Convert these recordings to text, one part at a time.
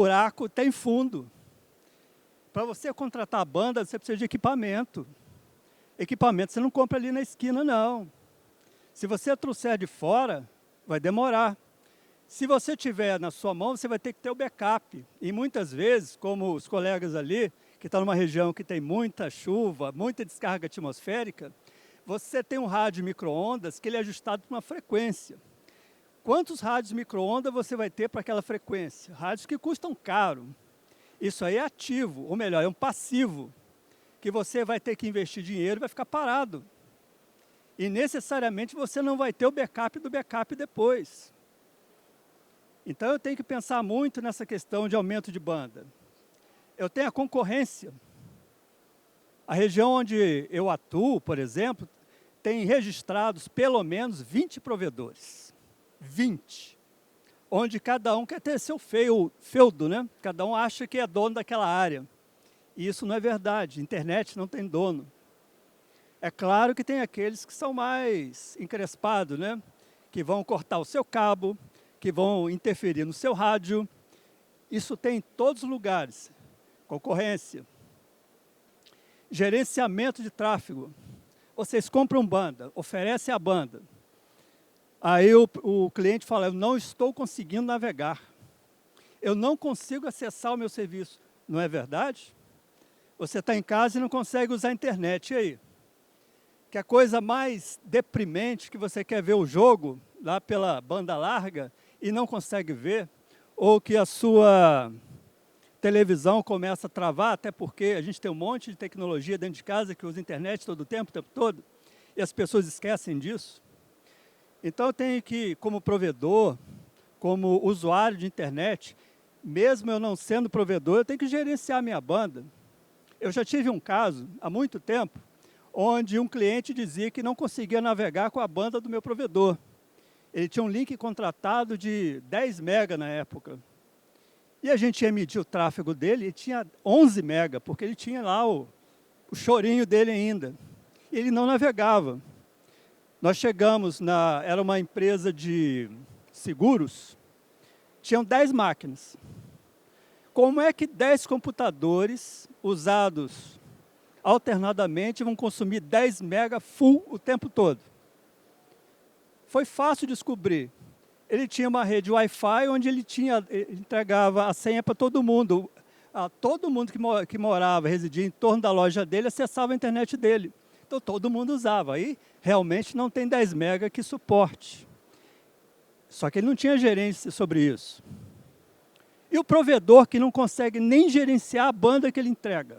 buraco tem fundo. Para você contratar a banda, você precisa de equipamento. Equipamento você não compra ali na esquina, não. Se você trouxer de fora, vai demorar. Se você tiver na sua mão, você vai ter que ter o backup. E muitas vezes, como os colegas ali, que estão numa região que tem muita chuva, muita descarga atmosférica, você tem um rádio micro-ondas que ele é ajustado para uma frequência. Quantos rádios micro-ondas você vai ter para aquela frequência? Rádios que custam caro. Isso aí é ativo, ou melhor, é um passivo, que você vai ter que investir dinheiro e vai ficar parado. E necessariamente você não vai ter o backup do backup depois. Então eu tenho que pensar muito nessa questão de aumento de banda. Eu tenho a concorrência. A região onde eu atuo, por exemplo, tem registrados pelo menos 20 provedores. 20. Onde cada um quer ter seu feudo, né? Cada um acha que é dono daquela área. E isso não é verdade. Internet não tem dono. É claro que tem aqueles que são mais encrespados, né? Que vão cortar o seu cabo, que vão interferir no seu rádio. Isso tem em todos os lugares. Concorrência. Gerenciamento de tráfego. Vocês compram banda, oferecem a banda. Aí o cliente fala, eu não estou conseguindo navegar. Eu não consigo acessar o meu serviço. Não é verdade? Você está em casa e não consegue usar a internet. E aí? Que a coisa mais deprimente que você quer ver o jogo, lá pela banda larga, e não consegue ver, ou que a sua televisão começa a travar, até porque a gente tem um monte de tecnologia dentro de casa que usa internet todo o tempo todo, e as pessoas esquecem disso. Então eu tenho que, como provedor, como usuário de internet, mesmo eu não sendo provedor, eu tenho que gerenciar a minha banda. Eu já tive um caso, há muito tempo, onde um cliente dizia que não conseguia navegar com a banda do meu provedor. Ele tinha um link contratado de 10 mega na época. E a gente ia medir o tráfego dele e tinha 11 mega, porque ele tinha lá o chorinho dele ainda. E ele não navegava. Nós chegamos era uma empresa de seguros, tinham 10 máquinas. Como é que 10 computadores usados alternadamente vão consumir 10 mega full o tempo todo? Foi fácil descobrir. Ele tinha uma rede Wi-Fi onde ele entregava a senha para todo mundo. Todo mundo que morava, residia em torno da loja dele, acessava a internet dele. Então todo mundo usava. Aí realmente não tem 10 mega que suporte. Só que ele não tinha gerência sobre isso. E o provedor que não consegue nem gerenciar a banda que ele entrega.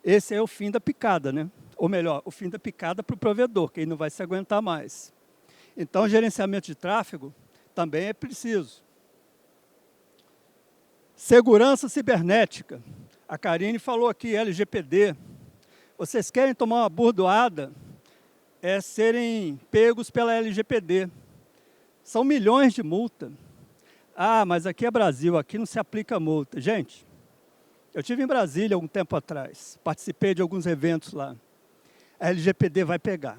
Esse é o fim da picada, né? Ou melhor, o fim da picada para o provedor, que ele não vai se aguentar mais. Então, gerenciamento de tráfego também é preciso. Segurança cibernética. A Karine falou aqui, LGPD. Vocês querem tomar uma burdoada? É serem pegos pela LGPD. São milhões de multa. Ah, mas aqui é Brasil, aqui não se aplica multa. Gente, eu estive em Brasília algum tempo atrás, participei de alguns eventos lá. A LGPD vai pegar.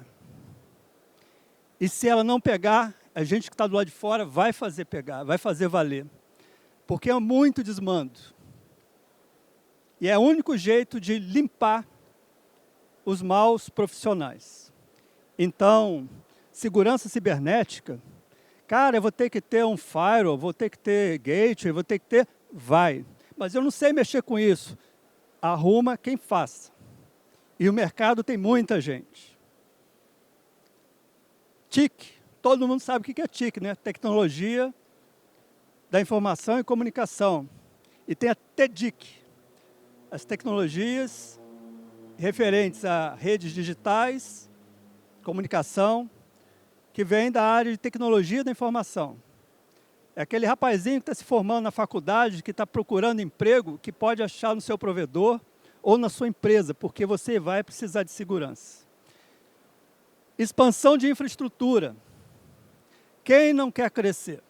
E se ela não pegar, a gente que está do lado de fora vai fazer pegar, vai fazer valer. Porque é muito desmando. E é o único jeito de limpar os maus profissionais. Então, segurança cibernética, cara, eu vou ter que ter um firewall, vou ter que ter gateway, vou ter que ter... Vai. Mas eu não sei mexer com isso. Arruma quem faça. E o mercado tem muita gente. TIC. Todo mundo sabe o que é TIC, né? Tecnologia da Informação e Comunicação. E tem a TEDIC. As tecnologias referentes a redes digitais, comunicação, que vem da área de tecnologia da informação. É aquele rapazinho que está se formando na faculdade, que está procurando emprego, que pode achar no seu provedor ou na sua empresa, porque você vai precisar de segurança. Expansão de infraestrutura. Quem não quer crescer?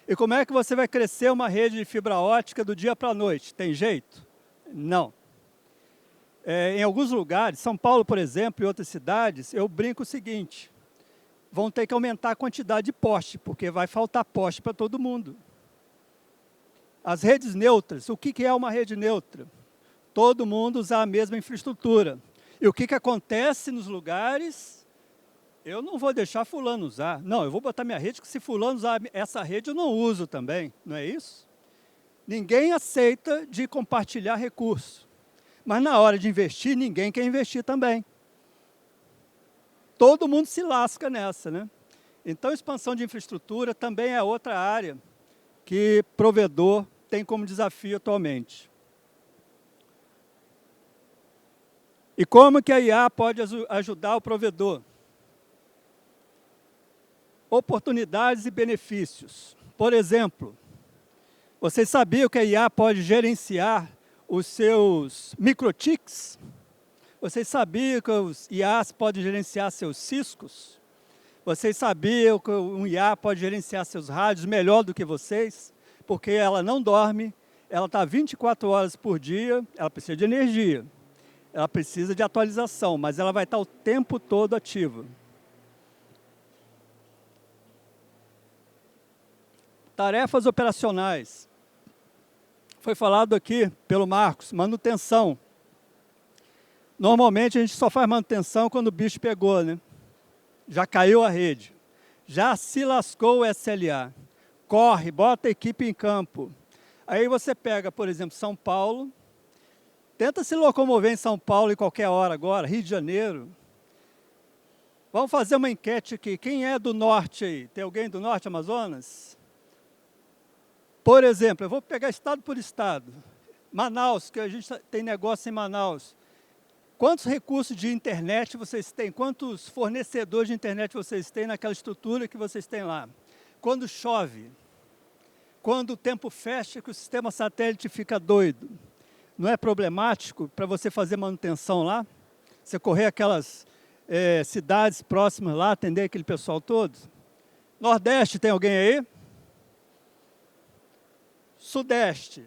E como é que você vai crescer uma rede de fibra ótica do dia para a noite? Tem jeito? Não. Em alguns lugares, São Paulo, por exemplo, e outras cidades, eu brinco o seguinte, vão ter que aumentar a quantidade de poste, porque vai faltar poste para todo mundo. As redes neutras, o que é uma rede neutra? Todo mundo usa a mesma infraestrutura. E o que acontece nos lugares? Eu não vou deixar fulano usar. Não, eu vou botar minha rede, que se fulano usar essa rede, eu não uso também. Não é isso? Ninguém aceita de compartilhar recurso. Mas na hora de investir, ninguém quer investir também. Todo mundo se lasca nessa, né? Então, expansão de infraestrutura também é outra área que provedor tem como desafio atualmente. E como que a IA pode ajudar o provedor? Oportunidades e benefícios. Por exemplo, vocês sabiam que a IA pode gerenciar os seus microtics? Vocês sabiam que os IAs podem gerenciar seus ciscos? Vocês sabiam que um IA pode gerenciar seus rádios melhor do que vocês? Porque ela não dorme, ela está 24 horas por dia, ela precisa de energia, ela precisa de atualização, mas ela vai estar o tempo todo ativa. Tarefas operacionais. Foi falado aqui pelo Marcos, manutenção. Normalmente a gente só faz manutenção quando o bicho pegou, né? Já caiu a rede, já se lascou o SLA. Corre, bota a equipe em campo. Aí você pega, por exemplo, São Paulo, tenta se locomover em São Paulo em qualquer hora agora, Rio de Janeiro. Vamos fazer uma enquete aqui. Quem é do norte aí? Tem alguém do norte, Amazonas? Por exemplo, eu vou pegar estado por estado. Manaus, que a gente tem negócio em Manaus. Quantos recursos de internet vocês têm? Quantos fornecedores de internet vocês têm naquela estrutura que vocês têm lá? Quando chove? Quando o tempo fecha, que o sistema satélite fica doido? Não é problemático para você fazer manutenção lá? Você correr aquelas cidades próximas lá, atender aquele pessoal todo? Nordeste, tem alguém aí? Sudeste,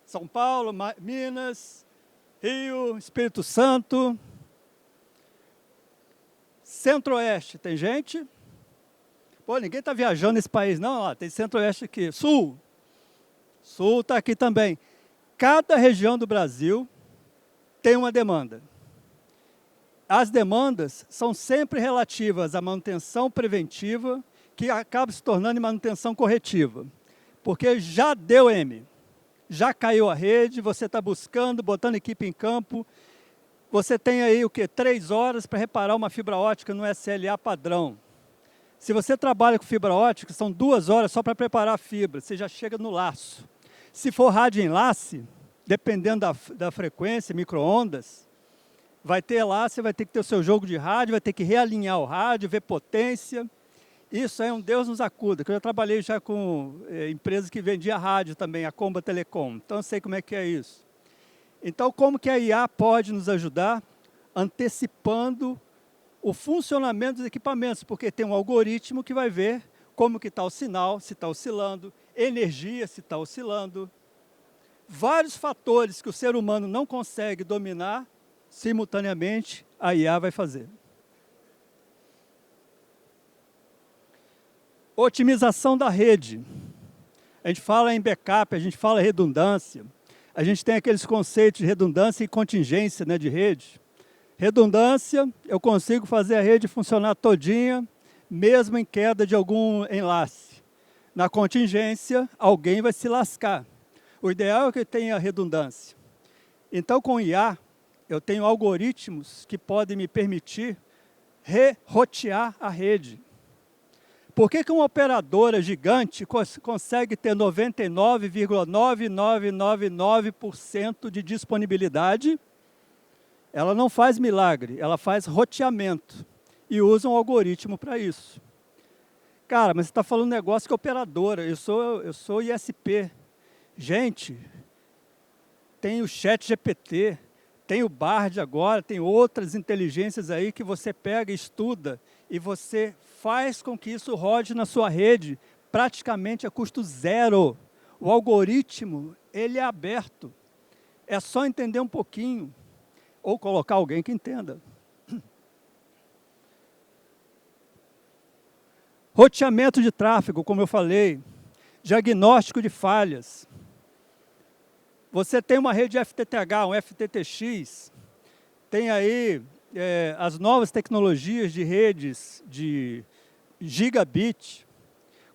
São Paulo, Minas, Rio, Espírito Santo. Centro-Oeste, tem gente? Pô, ninguém está viajando nesse país, não. Ó, tem Centro-Oeste aqui. Sul. Sul está aqui também. Cada região do Brasil tem uma demanda. As demandas são sempre relativas à manutenção preventiva, que acaba se tornando em manutenção corretiva. Porque já deu M. Já caiu a rede, você está buscando, botando equipe em campo. Você tem aí o quê? 3 horas para reparar uma fibra ótica no SLA padrão. Se você trabalha com fibra ótica, são 2 horas só para preparar a fibra, você já chega no laço. Se for rádio enlace, dependendo da frequência, micro-ondas, vai ter lá, você vai ter que ter o seu jogo de rádio, vai ter que realinhar o rádio, ver potência. Isso é um Deus nos acuda, que eu já trabalhei já com empresas que vendiam rádio também, a Comba Telecom, então eu sei como é que é isso. Então, como que a IA pode nos ajudar? Antecipando o funcionamento dos equipamentos, porque tem um algoritmo que vai ver como que está o sinal, se está oscilando, energia, se está oscilando. Vários fatores que o ser humano não consegue dominar, simultaneamente, a IA vai fazer. Otimização da rede. A gente fala em backup, a gente fala em redundância. A gente tem aqueles conceitos de redundância e contingência, né, de rede. Redundância, eu consigo fazer a rede funcionar todinha, mesmo em queda de algum enlace. Na contingência, alguém vai se lascar. O ideal é que tenha redundância. Então, com IA, eu tenho algoritmos que podem me permitir re-rotear a rede. Por que uma operadora gigante consegue ter 99,9999% de disponibilidade? Ela não faz milagre, ela faz roteamento e usa um algoritmo para isso. Cara, mas você está falando um negócio que é operadora, eu sou ISP. Gente, tem o ChatGPT, tem o Bard agora, tem outras inteligências aí que você pega, estuda e você faz com que isso rode na sua rede praticamente a custo zero. O algoritmo, ele é aberto. É só entender um pouquinho ou colocar alguém que entenda. Roteamento de tráfego, como eu falei, diagnóstico de falhas. Você tem uma rede FTTH, um FTTX, tem aí as novas tecnologias de redes de gigabit.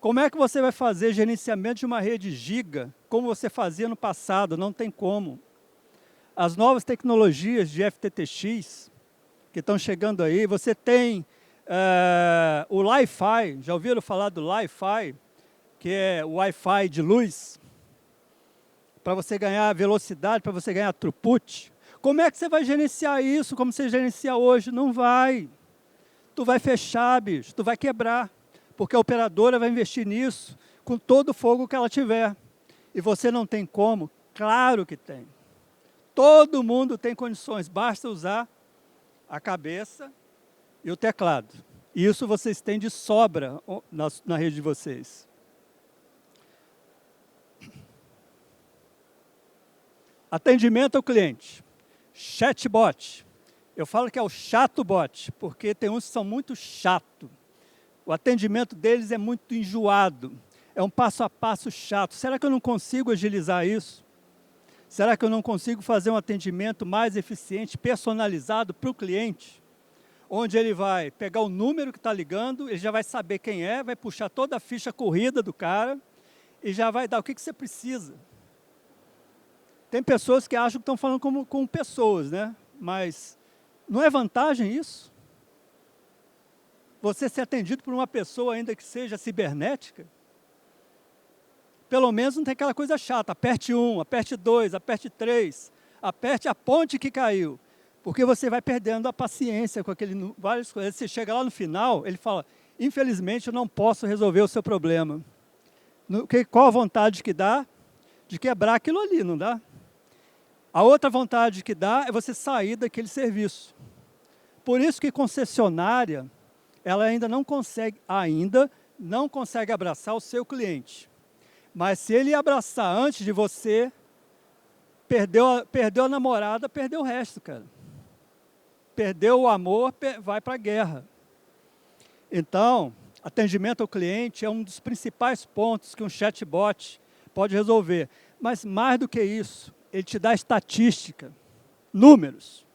Como é que você vai fazer gerenciamento de uma rede giga, como você fazia no passado? Não tem como. As novas tecnologias de FTTX, que estão chegando aí, você tem o Wi-Fi, já ouviram falar do Wi-Fi, que é o Wi-Fi de luz, para você ganhar velocidade, para você ganhar throughput. Como é que você vai gerenciar isso como você gerencia hoje? Não vai. Tu vai fechar, bicho, tu vai quebrar, porque a operadora vai investir nisso com todo o fogo que ela tiver. E você não tem como? Claro que tem. Todo mundo tem condições, basta usar a cabeça e o teclado. Isso vocês têm de sobra na rede de vocês. Atendimento ao cliente. Chatbot. Eu falo que é o chato bot, porque tem uns que são muito chato. O atendimento deles é muito enjoado. É um passo a passo chato. Será que eu não consigo agilizar isso? Será que eu não consigo fazer um atendimento mais eficiente, personalizado para o cliente? Onde ele vai pegar o número que está ligando, ele já vai saber quem é, vai puxar toda a ficha corrida do cara e já vai dar o que você precisa. Tem pessoas que acham que estão falando com pessoas, né? Mas não é vantagem isso? Você ser atendido por uma pessoa, ainda que seja cibernética? Pelo menos não tem aquela coisa chata, aperte 1, aperte 2, aperte 3, aperte a ponte que caiu. Porque você vai perdendo a paciência com várias coisas. Você chega lá no final, ele fala, infelizmente eu não posso resolver o seu problema. Qual a vontade que dá? De quebrar aquilo ali, não dá? A outra vontade que dá é você sair daquele serviço. Por isso que concessionária, ela ainda não consegue abraçar o seu cliente. Mas se ele abraçar antes de você, perdeu a namorada, perdeu o resto, cara. Perdeu o amor, vai para a guerra. Então, atendimento ao cliente é um dos principais pontos que um chatbot pode resolver. Mas mais do que isso, ele te dá estatística, números.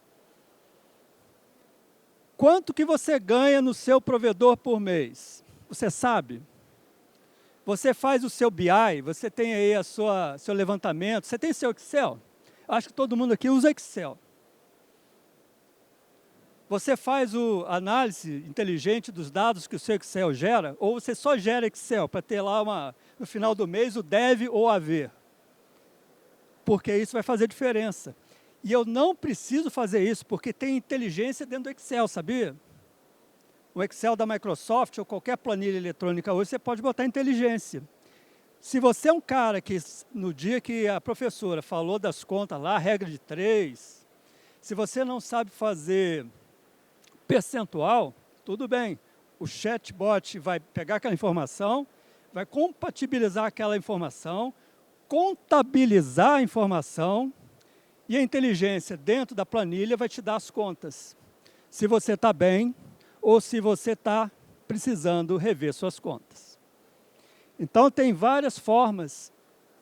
Quanto que você ganha no seu provedor por mês? Você sabe? Você faz o seu BI, você tem aí seu levantamento, você tem seu Excel? Acho que todo mundo aqui usa Excel. Você faz a análise inteligente dos dados que o seu Excel gera, ou você só gera Excel para ter lá no final do mês o deve ou haver? Porque isso vai fazer diferença. E eu não preciso fazer isso, porque tem inteligência dentro do Excel, sabia? O Excel da Microsoft ou qualquer planilha eletrônica hoje, você pode botar inteligência. Se você é um cara que, no dia que a professora falou das contas lá, regra de 3, se você não sabe fazer percentual, tudo bem. O chatbot vai pegar aquela informação, vai compatibilizar aquela informação, contabilizar a informação e a inteligência dentro da planilha vai te dar as contas. Se você está bem ou se você está precisando rever suas contas. Então, tem várias formas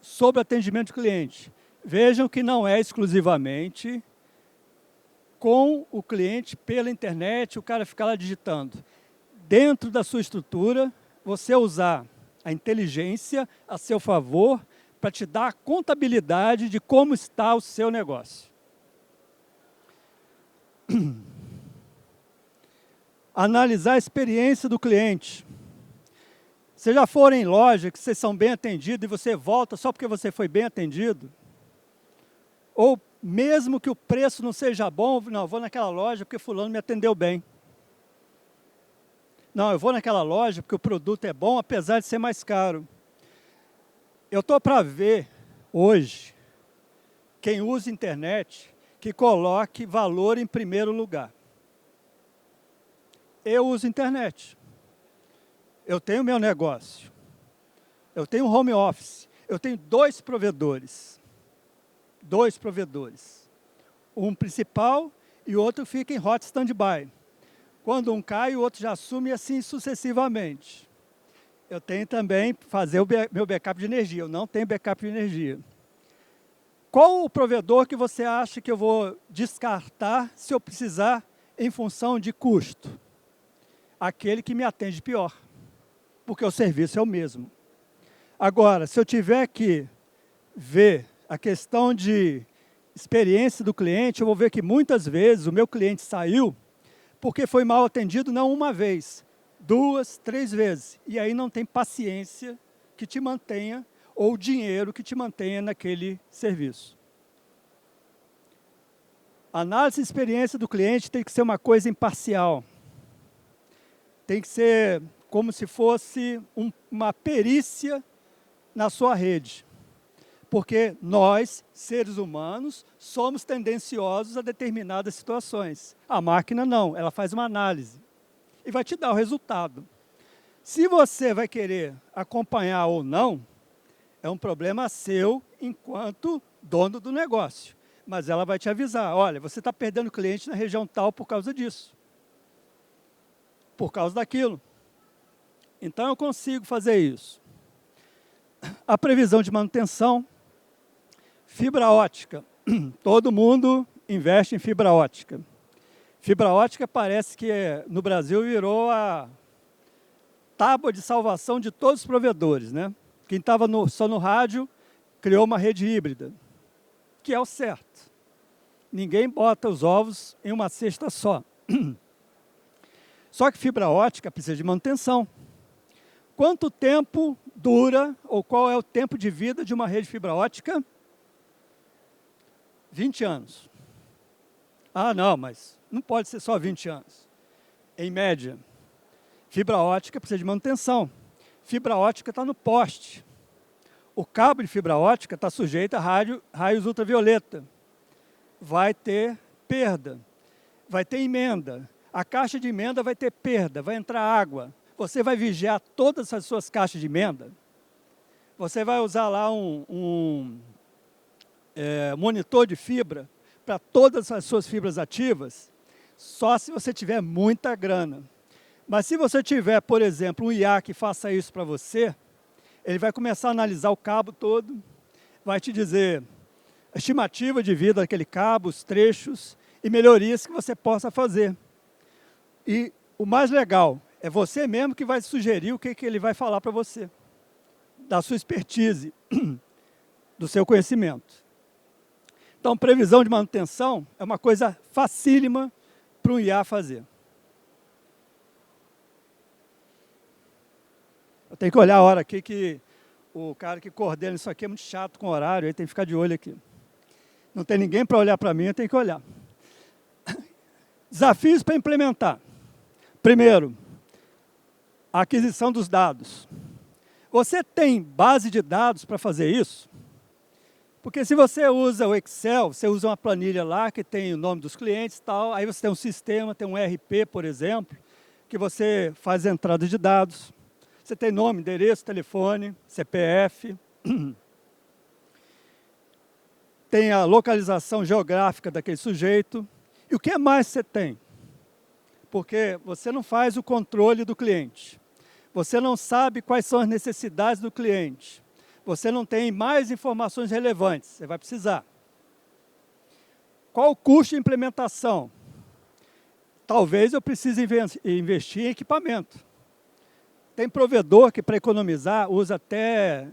sobre atendimento de cliente. Vejam que não é exclusivamente com o cliente pela internet, o cara ficar lá digitando. Dentro da sua estrutura, você usar a inteligência a seu favor para te dar a contabilidade de como está o seu negócio. Analisar a experiência do cliente. Vocês já foram em loja que vocês são bem atendidos e você volta só porque você foi bem atendido? Ou mesmo que o preço não seja bom, não, eu vou naquela loja porque fulano me atendeu bem. Não, eu vou naquela loja porque o produto é bom, apesar de ser mais caro. Eu estou para ver, hoje, quem usa internet, que coloque valor em primeiro lugar. Eu uso internet. Eu tenho meu negócio. Eu tenho home office. Eu tenho 2 provedores. 2 provedores. Um principal e o outro fica em hot standby. Quando um cai, o outro já assume e assim sucessivamente. Eu tenho também fazer o meu backup de energia. Eu não tenho backup de energia. Qual o provedor que você acha que eu vou descartar se eu precisar em função de custo? Aquele que me atende pior, porque o serviço é o mesmo. Agora, se eu tiver que ver a questão de experiência do cliente, eu vou ver que muitas vezes o meu cliente saiu porque foi mal atendido não uma vez, 2, 3 vezes. E aí não tem paciência que te mantenha ou dinheiro que te mantenha naquele serviço. A análise de experiência do cliente tem que ser uma coisa imparcial. Tem que ser como se fosse uma perícia na sua rede. Porque nós, seres humanos, somos tendenciosos a determinadas situações. A máquina não, ela faz uma análise e vai te dar o resultado. Se você vai querer acompanhar ou não, é um problema seu enquanto dono do negócio. Mas ela vai te avisar, olha, você está perdendo cliente na região tal por causa disso. Por causa daquilo. Então eu consigo fazer isso. A previsão de manutenção, fibra ótica. Todo mundo investe em fibra ótica. Fibra ótica parece que no Brasil virou a tábua de salvação de todos os provedores, né? Quem estava só no rádio criou uma rede híbrida, que é o certo. Ninguém bota os ovos em uma cesta só. Só que fibra ótica precisa de manutenção. Quanto tempo dura, ou qual é o tempo de vida de uma rede fibra ótica? 20 anos. Ah, não, mas não pode ser só 20 anos. Em média, fibra ótica precisa de manutenção. Fibra ótica está no poste. O cabo de fibra ótica está sujeito a raios ultravioleta. Vai ter perda, vai ter emenda. A caixa de emenda vai ter perda, vai entrar água. Você vai vigiar todas as suas caixas de emenda. Você vai usar lá um monitor de fibra para todas as suas fibras ativas, só se você tiver muita grana. Mas se você tiver, por exemplo, um IA que faça isso para você, ele vai começar a analisar o cabo todo, vai te dizer a estimativa de vida daquele cabo, os trechos e melhorias que você possa fazer. E o mais legal é você mesmo que vai sugerir o que ele vai falar para você, da sua expertise, do seu conhecimento. Então, previsão de manutenção é uma coisa facílima para um IA fazer. Eu tenho que olhar a hora aqui que o cara que coordena isso aqui é muito chato com o horário, aí tem que ficar de olho aqui. Não tem ninguém para olhar para mim, eu tenho que olhar. Desafios para implementar. Primeiro, a aquisição dos dados. Você tem base de dados para fazer isso? Porque se você usa o Excel, você usa uma planilha lá que tem o nome dos clientes e tal, aí você tem um sistema, tem um ERP, por exemplo, que você faz entrada de dados. Você tem nome, endereço, telefone, CPF. Tem a localização geográfica daquele sujeito. E o que mais você tem? Porque você não faz o controle do cliente. Você não sabe quais são as necessidades do cliente. Você não tem mais informações relevantes. Você vai precisar. Qual o custo de implementação? Talvez eu precise investir em equipamento. Tem provedor que, para economizar, usa até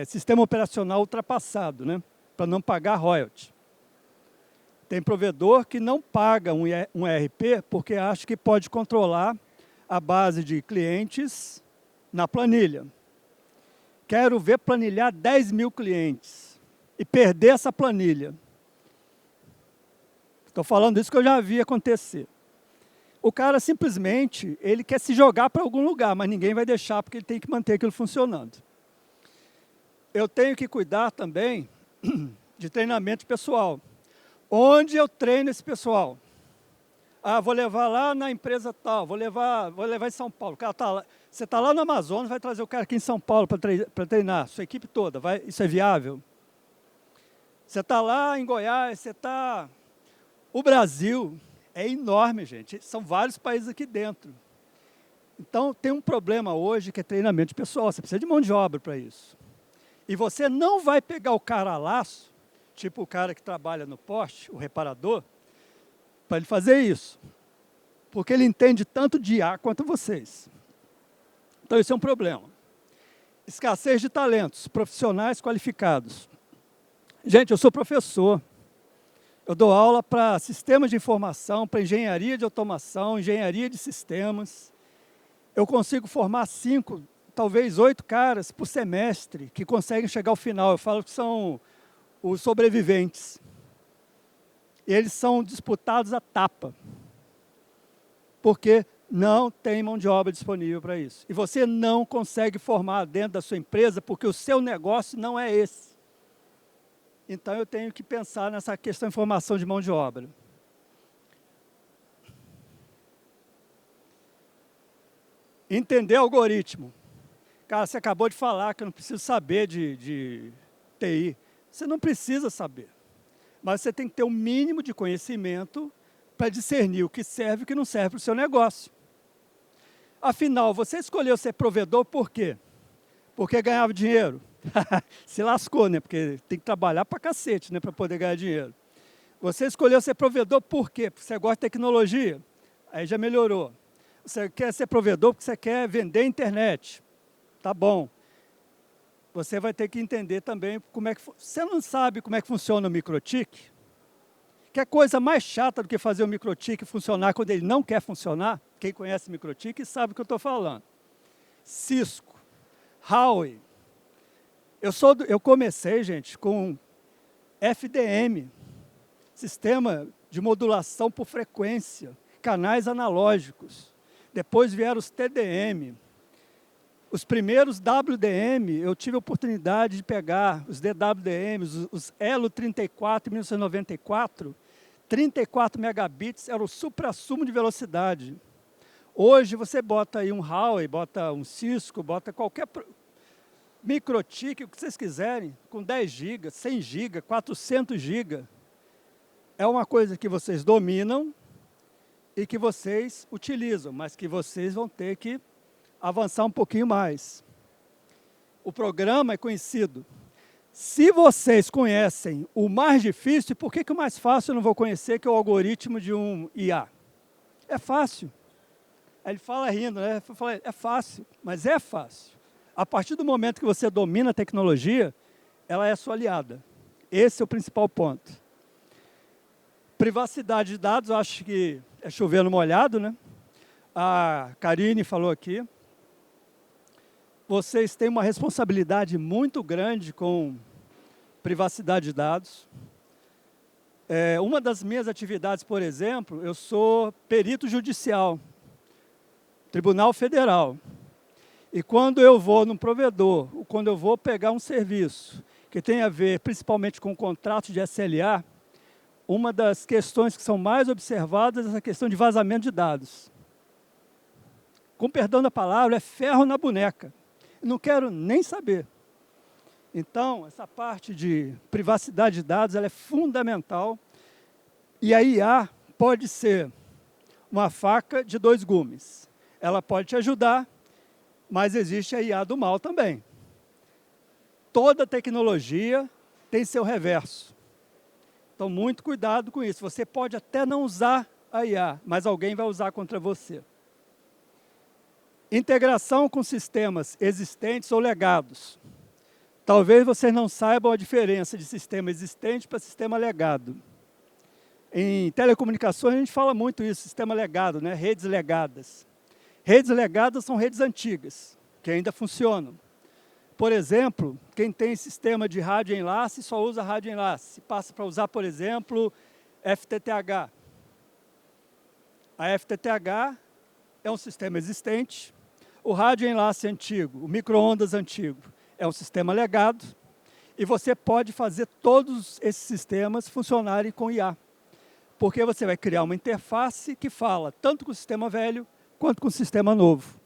sistema operacional ultrapassado, né? Para não pagar royalty. Tem provedor que não paga um ERP porque acha que pode controlar a base de clientes na planilha. Quero ver planilhar 10 mil clientes e perder essa planilha. Estou falando isso que eu já vi acontecer. O cara simplesmente, ele quer se jogar para algum lugar, mas ninguém vai deixar porque ele tem que manter aquilo funcionando. Eu tenho que cuidar também de treinamento pessoal. Onde eu treino esse pessoal? Ah, vou levar lá na empresa tal, vou levar em São Paulo. O cara tá lá, você está lá no Amazonas, vai trazer o cara aqui em São Paulo para treinar, sua equipe toda, isso é viável? Você está lá em Goiás, você está... O Brasil é enorme, gente, são vários países aqui dentro. Então, tem um problema hoje que é treinamento pessoal, você precisa de mão de obra para isso. E você não vai pegar o cara a laço, tipo o cara que trabalha no poste, o reparador, para ele fazer isso. Porque ele entende tanto de IA quanto vocês. Então, isso é um problema. Escassez de talentos, profissionais qualificados. Gente, eu sou professor. Eu dou aula para sistemas de informação, para engenharia de automação, engenharia de sistemas. Eu consigo formar 5, talvez 8 caras por semestre que conseguem chegar ao final. Eu falo que são os sobreviventes. Eles são disputados a tapa, porque não tem mão de obra disponível para isso. E você não consegue formar dentro da sua empresa porque o seu negócio não é esse. Então, eu tenho que pensar nessa questão de formação de mão de obra. Entender algoritmo. Cara, você acabou de falar que eu não preciso saber de TI. Você não precisa saber. Mas você tem que ter um mínimo de conhecimento para discernir o que serve e o que não serve para o seu negócio. Afinal, você escolheu ser provedor por quê? Porque ganhava dinheiro? Se lascou, né? Porque tem que trabalhar para cacete, né? Para poder ganhar dinheiro. Você escolheu ser provedor por quê? Porque você gosta de tecnologia? Aí já melhorou. Você quer ser provedor porque você quer vender internet? Tá bom. Você vai ter que entender também como é que... Você não sabe como é que funciona o microtik? Que é coisa mais chata do que fazer o microtik funcionar quando ele não quer funcionar? Quem conhece microtik sabe o que eu estou falando. Cisco, Huawei. Eu comecei, gente, com FDM, sistema de modulação por frequência, canais analógicos. Depois vieram os TDM. Os primeiros WDM, eu tive a oportunidade de pegar os DWDMs, os Elo 34 em 1994, 34 megabits, era o suprassumo de velocidade. Hoje você bota aí um Huawei, bota um Cisco, bota qualquer microtik, o que vocês quiserem, com 10 GB, 100 GB, 400 GB. É uma coisa que vocês dominam e que vocês utilizam, mas que vocês vão ter que avançar um pouquinho mais. O programa é conhecido. Se vocês conhecem o mais difícil, por que o mais fácil eu não vou conhecer, que é o algoritmo de um IA? É fácil. Aí ele fala rindo, né? Eu falei, é fácil, mas é fácil. A partir do momento que você domina a tecnologia, ela é sua aliada. Esse é o principal ponto. Privacidade de dados, eu acho que é chover no molhado, né? A Karine falou aqui. Vocês têm uma responsabilidade muito grande com privacidade de dados. Uma das minhas atividades, por exemplo, eu sou perito judicial, Tribunal Federal. E quando eu vou num provedor, quando eu vou pegar um serviço que tem a ver principalmente com contrato de SLA, uma das questões que são mais observadas é a questão de vazamento de dados. Com perdão da palavra, é ferro na boneca. Não quero nem saber. Então, essa parte de privacidade de dados ela é fundamental. E a IA pode ser uma faca de 2 gumes. Ela pode te ajudar, mas existe a IA do mal também. Toda tecnologia tem seu reverso. Então, muito cuidado com isso. Você pode até não usar a IA, mas alguém vai usar contra você. Integração com sistemas existentes ou legados. Talvez vocês não saibam a diferença de sistema existente para sistema legado. Em telecomunicações a gente fala muito isso, sistema legado, né? Redes legadas. Redes legadas são redes antigas, que ainda funcionam. Por exemplo, quem tem sistema de rádio enlace só usa rádio enlace. Passa para usar, por exemplo, FTTH. A FTTH é um sistema existente. O rádio enlace antigo, o micro-ondas antigo, é um sistema legado. E você pode fazer todos esses sistemas funcionarem com IA. Porque você vai criar uma interface que fala tanto com o sistema velho quanto com o sistema novo.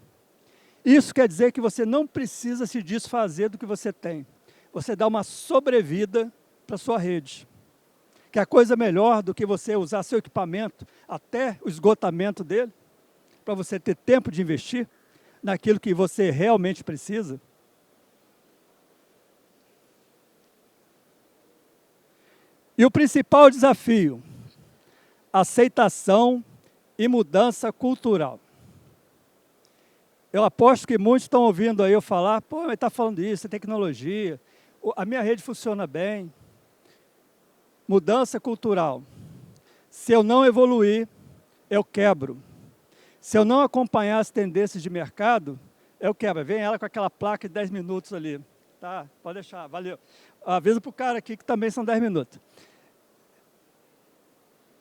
Isso quer dizer que você não precisa se desfazer do que você tem. Você dá uma sobrevida para a sua rede. Que é coisa melhor do que você usar seu equipamento até o esgotamento dele, para você ter tempo de investir naquilo que você realmente precisa. E o principal desafio, aceitação e mudança cultural. Eu aposto que muitos estão ouvindo aí eu falar, pô, ele está falando isso, é tecnologia, a minha rede funciona bem. Mudança cultural. Se eu não evoluir, eu quebro. Se eu não acompanhar as tendências de mercado, eu quebro. Vem ela com aquela placa de 10 minutos ali. Tá, pode deixar, valeu. Avisa para o cara aqui que também são 10 minutos.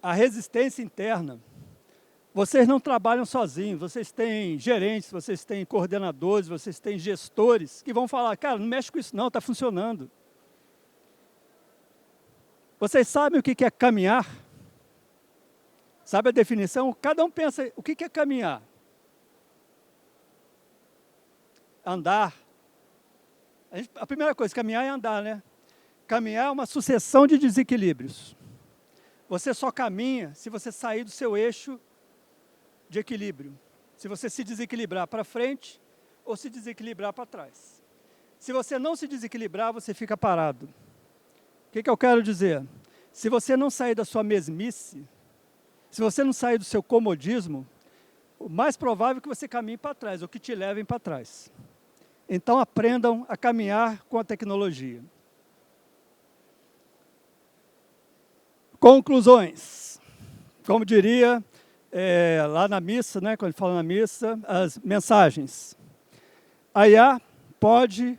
A resistência interna. Vocês não trabalham sozinhos, vocês têm gerentes, vocês têm coordenadores, vocês têm gestores que vão falar, cara, não mexe com isso não, está funcionando. Vocês sabem o que é caminhar? Sabe a definição? Cada um pensa, o que é caminhar? Andar. A primeira coisa, caminhar é andar, né? Caminhar é uma sucessão de desequilíbrios. Você só caminha se você sair do seu eixo de equilíbrio. Se você se desequilibrar para frente ou se desequilibrar para trás. Se você não se desequilibrar, você fica parado. O que eu quero dizer? Se você não sair da sua mesmice, se você não sair do seu comodismo, o mais provável é que você caminhe para trás, ou que te levem para trás. Então aprendam a caminhar com a tecnologia. Conclusões. Como diria lá na missa, né, quando ele fala na missa, as mensagens. A IA pode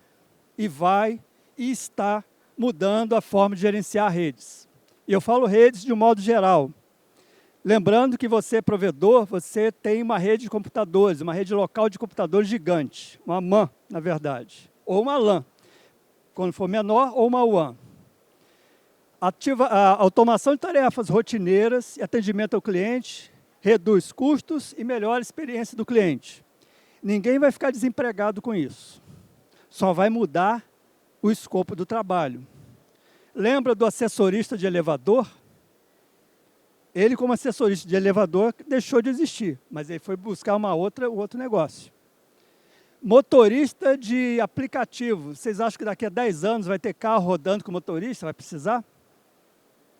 e vai e está mudando a forma de gerenciar redes. E eu falo redes de um modo geral. Lembrando que você, provedor, você tem uma rede de computadores, uma rede local de computadores gigante, uma MAN, na verdade, ou uma LAN, quando for menor, ou uma WAN. A automação de tarefas rotineiras e atendimento ao cliente reduz custos e melhora a experiência do cliente. Ninguém vai ficar desempregado com isso. Só vai mudar o escopo do trabalho. Lembra do assessorista de elevador? Ele, como assessorista de elevador, deixou de existir, mas ele foi buscar outro negócio. Motorista de aplicativo. Vocês acham que daqui a 10 anos vai ter carro rodando com motorista? Vai precisar?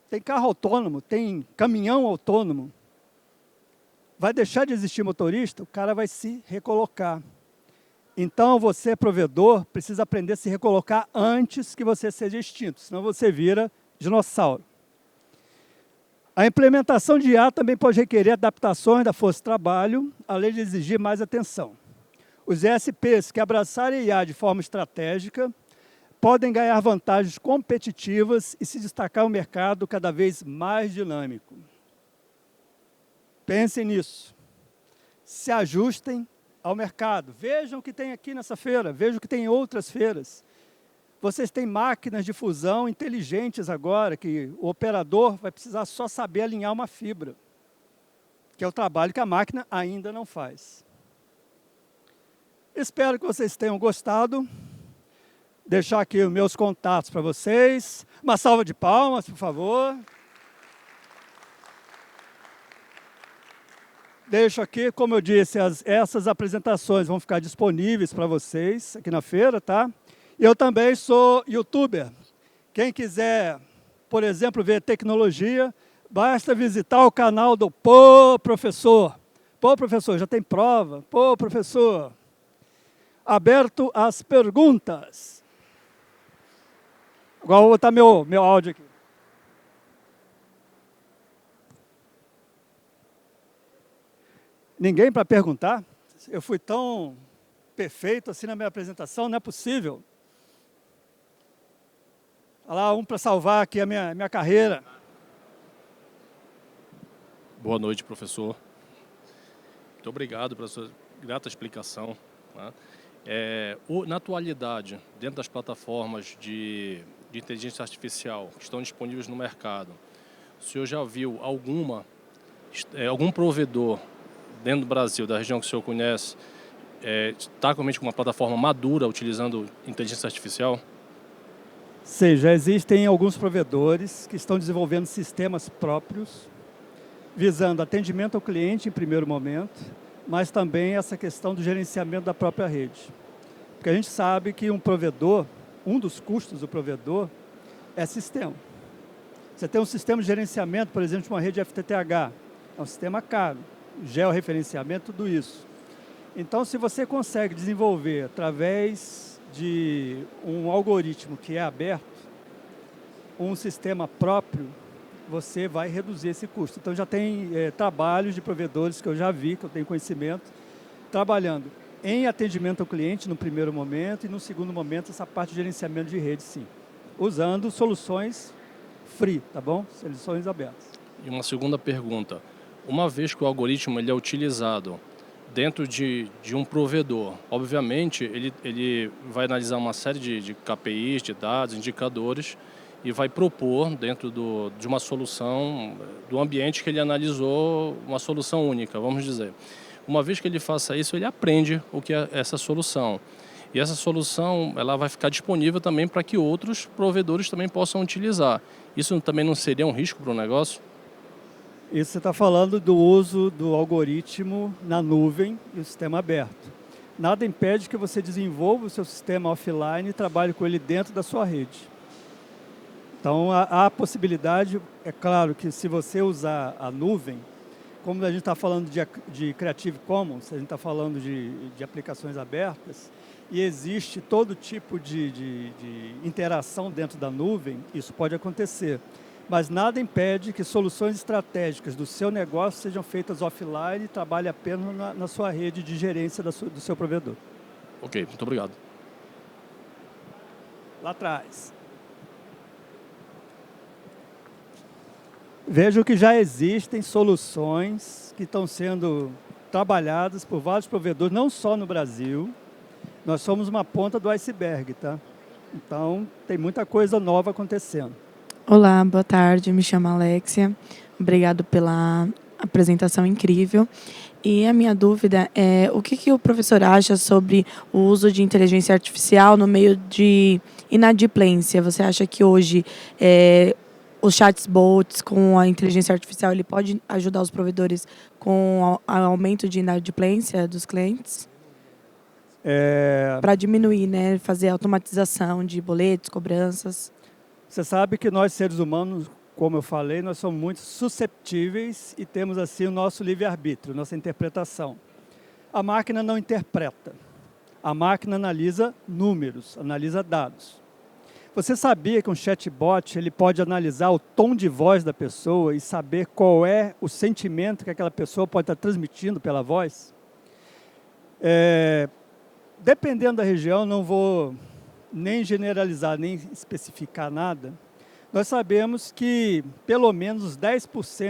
Tem carro autônomo, tem caminhão autônomo. Vai deixar de existir motorista? O cara vai se recolocar. Então, você, provedor, precisa aprender a se recolocar antes que você seja extinto, senão você vira dinossauro. A implementação de IA também pode requerer adaptações da força de trabalho, além de exigir mais atenção. Os ESPs que abraçarem a IA de forma estratégica podem ganhar vantagens competitivas e se destacar no mercado cada vez mais dinâmico. Pensem nisso. Se ajustem ao mercado. Vejam o que tem aqui nessa feira, vejam o que tem em outras feiras. Vocês têm máquinas de fusão inteligentes agora, que o operador vai precisar só saber alinhar uma fibra, que é o trabalho que a máquina ainda não faz. Espero que vocês tenham gostado. Deixar aqui os meus contatos para vocês. Uma salva de palmas, por favor. Deixo aqui, como eu disse, essas apresentações vão ficar disponíveis para vocês aqui na feira, tá? Eu também sou youtuber. Quem quiser, por exemplo, ver tecnologia, basta visitar o canal do Pô Professor. Pô Professor, já tem prova. Pô Professor. Aberto às perguntas. Agora vou botar meu áudio aqui. Ninguém para perguntar? Eu fui tão perfeito assim na minha apresentação, não é possível. Olha lá, um para salvar aqui a minha carreira. Boa noite, professor. Muito obrigado pela sua grata explicação. Né? Na atualidade, dentro das plataformas de inteligência artificial que estão disponíveis no mercado, o senhor já viu algum provedor dentro do Brasil, da região que o senhor conhece, está realmente com uma plataforma madura utilizando inteligência artificial? Sim, já existem alguns provedores que estão desenvolvendo sistemas próprios, visando atendimento ao cliente em primeiro momento, mas também essa questão do gerenciamento da própria rede. Porque a gente sabe que um dos custos do provedor é sistema. Você tem um sistema de gerenciamento, por exemplo, de uma rede FTTH. É um sistema caro, georreferenciamento, tudo isso. Então, se você consegue desenvolver através de um algoritmo que é aberto, um sistema próprio, você vai reduzir esse custo. Então, já tem trabalhos de provedores que eu já vi, que eu tenho conhecimento, trabalhando em atendimento ao cliente no primeiro momento e no segundo momento essa parte de gerenciamento de rede, sim. Usando soluções free, tá bom? Soluções abertas. E uma segunda pergunta. Uma vez que o algoritmo ele é utilizado dentro de um provedor, obviamente ele vai analisar uma série de KPIs, de dados, indicadores e vai propor dentro de uma solução, do ambiente que ele analisou, uma solução única, vamos dizer. Uma vez que ele faça isso, ele aprende o que é essa solução. E essa solução ela vai ficar disponível também para que outros provedores também possam utilizar. Isso também não seria um risco para o negócio? Isso você está falando do uso do algoritmo na nuvem e o sistema aberto. Nada impede que você desenvolva o seu sistema offline e trabalhe com ele dentro da sua rede. Então, há a possibilidade, é claro que se você usar a nuvem, como a gente está falando de Creative Commons, a gente está falando de aplicações abertas, e existe todo tipo de interação dentro da nuvem, isso pode acontecer. Mas nada impede que soluções estratégicas do seu negócio sejam feitas offline e trabalhe apenas na sua rede de gerência do seu provedor. Ok, muito obrigado. Lá atrás. Vejam que já existem soluções que estão sendo trabalhadas por vários provedores, não só no Brasil. Nós somos uma ponta do iceberg, tá? Então, tem muita coisa nova acontecendo. Olá, boa tarde, me chamo Alexia. Obrigado pela apresentação incrível. E a minha dúvida é o que o professor acha sobre o uso de inteligência artificial no meio de inadimplência? Você acha que hoje os chatbots com a inteligência artificial ele pode ajudar os provedores com o aumento de inadimplência dos clientes? Para diminuir, né? Fazer automatização de boletos, cobranças. Você sabe que nós, seres humanos, como eu falei, nós somos muito susceptíveis e temos assim o nosso livre-arbítrio, nossa interpretação. A máquina não interpreta. A máquina analisa números, analisa dados. Você sabia que um chatbot ele pode analisar o tom de voz da pessoa e saber qual é o sentimento que aquela pessoa pode estar transmitindo pela voz? Dependendo da região, não vou nem generalizar, nem especificar nada, nós sabemos que pelo menos 10%